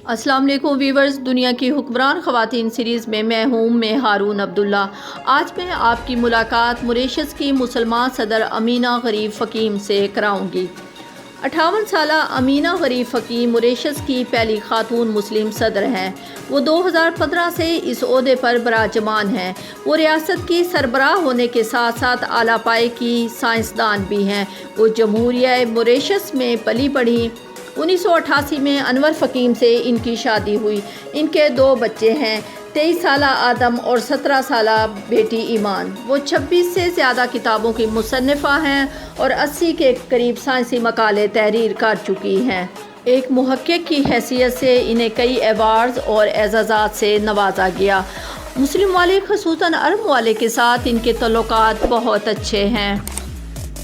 अस्सलाम वालेकुम व्यूवर्स, दुनिया की हुक्मरान ख़वातीन सीरीज़ में मैं हूँ हारून अब्दुल्ला। आज मैं आपकी मुलाकात मॉरिशस की मुसलमान सदर अमीना गरीब फ़कीम से कराऊँगी। 58 साला अमीना गरीब फ़कीम मॉरिशस की पहली खातून मुस्लिम सदर हैं। वो 2015 से इस ओहदे पर बराजमान हैं। वो रियासत की सरबराह होने के साथ साथ आला पाए की साइंसदान भी हैं। वो जमहूरिया मॉरिशस में पली बढ़ी। 1988 में अनवर फ़कीम से इनकी शादी हुई। इनके 2 बच्चे हैं, 23 साला आदम और 17 साला बेटी ईमान। वो 26 से ज़्यादा किताबों की मुसन्निफ़ा हैं और 80 के करीब साइंसी मकाले तहरीर कर चुकी हैं। एक मुहक्किक की हैसियत से इन्हें कई एवार्ड्स और एज़ाज़ात से नवाजा गया। मुस्लिम वाले ख़ुसूसन अरब वाले के साथ इनके तल्लुकात बहुत अच्छे हैं।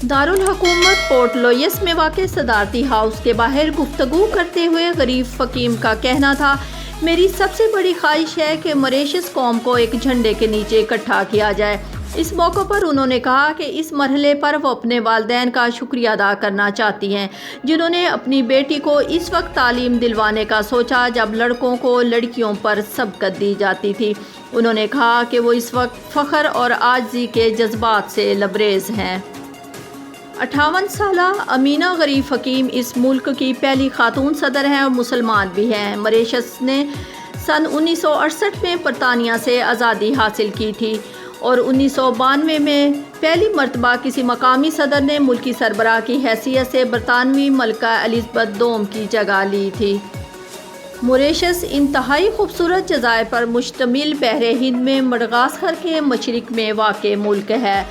दारुल हुकूमत पोर्ट लुइस में वाक़ सदारती हाउस के बाहर गुफ्तगू करते हुए गरीब फ़कीम का कहना था, मेरी सबसे बड़ी ख्वाहिश है कि मॉरिशस कौम को एक झंडे के नीचे इकट्ठा किया जाए। इस मौके पर उन्होंने कहा कि इस मरहले पर वो अपने वालिदैन का शुक्रिया अदा करना चाहती हैं, जिन्होंने अपनी बेटी को इस वक्त तालीम दिलवाने का सोचा जब लड़कों को लड़कियों पर सबकत दी जाती थी। उन्होंने कहा कि वो इस वक्त फ़ख्र और आजिज़ी के जज्बात से लबरेज हैं। 58 साला अमीना गरीब फ़कीम इस मुल्क की पहली खातून सदर हैं और मुसलमान भी हैं। मॉरिशस ने सन 1968 में बरतानिया से आज़ादी हासिल की थी और 1992 में पहली मरतबा किसी मकामी सदर ने मुल्की सरबराह की हैसियत से बरतानवी मलका एलिज़ाबेथ दोम की जगह ली थी। मॉरिशस इंतहाई खूबसूरत जज़ायर पर मुश्तमिल बहरे हिंद में मडगास्कर के मशरिक़ में वाक़ मुल्क है।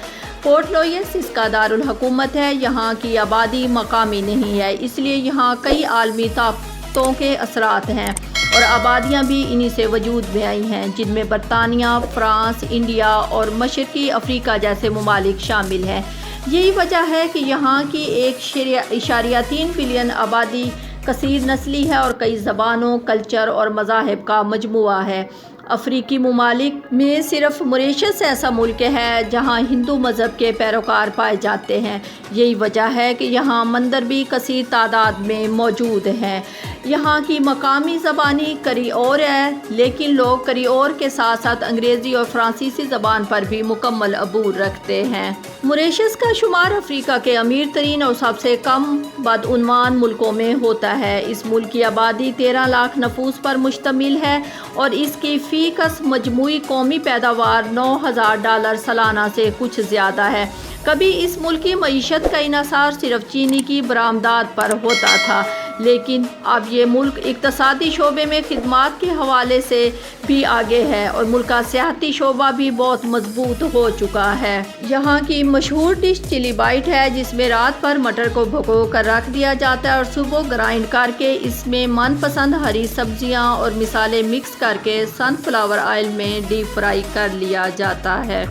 पोर्ट लुइस इसका दारुल हुकूमत है। यहाँ की आबादी मकामी नहीं है, इसलिए यहाँ कई आलमी ताकतों के असरात हैं और आबादियाँ भी इन्हीं से वजूद में आई हैं, जिनमें बरतानिया, फ्रांस, इंडिया और मशरक़ी अफ्रीका जैसे ममालिक शामिल हैं। यही वजह है कि यहाँ की 1.3 बिलियन आबादी कसीर नस्ली है और कई ज़बानों, कल्चर और मज़ाहिब का मजमुआ है। अफ्रीकी ममालिक में सिर्फ मॉरिशस ऐसा मुल्क है जहाँ हिंदू मज़हब के पैरोकार पाए जाते हैं। यही वजह है कि यहाँ मंदिर भी कसीर तादाद में मौजूद हैं। यहाँ की मकामी ज़बानी क्रियोल है, लेकिन लोग क्रियोल के साथ साथ अंग्रेज़ी और फ़्रांसीसी ज़बान पर भी मुकम्मल अबूर रखते हैं। मॉरिशस का शुमार अफ्रीका के अमीर तरीन और सबसे कम बदउनवान मुल्कों में होता है। इस मुल्क की आबादी 13 लाख नफूस पर मुश्तमिल है और इसकी फ़ीकस मजमूई कौमी पैदावार $9,000 सालाना से कुछ ज़्यादा है। कभी इस मुल्क की मईशत का इन्हिसार सिर्फ चीनी की बरामदात पर होता था, लेकिन अब ये मुल्क इक़्तिसादी शोबे में खिदमात के हवाले से भी आगे है और मुल्क का सियाहती शोबा भी बहुत मजबूत हो चुका है। यहाँ की मशहूर डिश चिली बाइट है, जिसमें रात भर मटर को भिगो कर रख दिया जाता है और सुबह ग्राइंड करके इसमें मनपसंद हरी सब्जियाँ और मिसाले मिक्स करके सनफ्लावर ऑयल में डीप फ्राई कर लिया जाता है।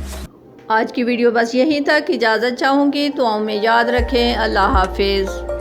आज की वीडियो बस यहीं तक। इजाज़त चाहूँगी, दुआओं में याद रखें। अल्लाह हाफिज़।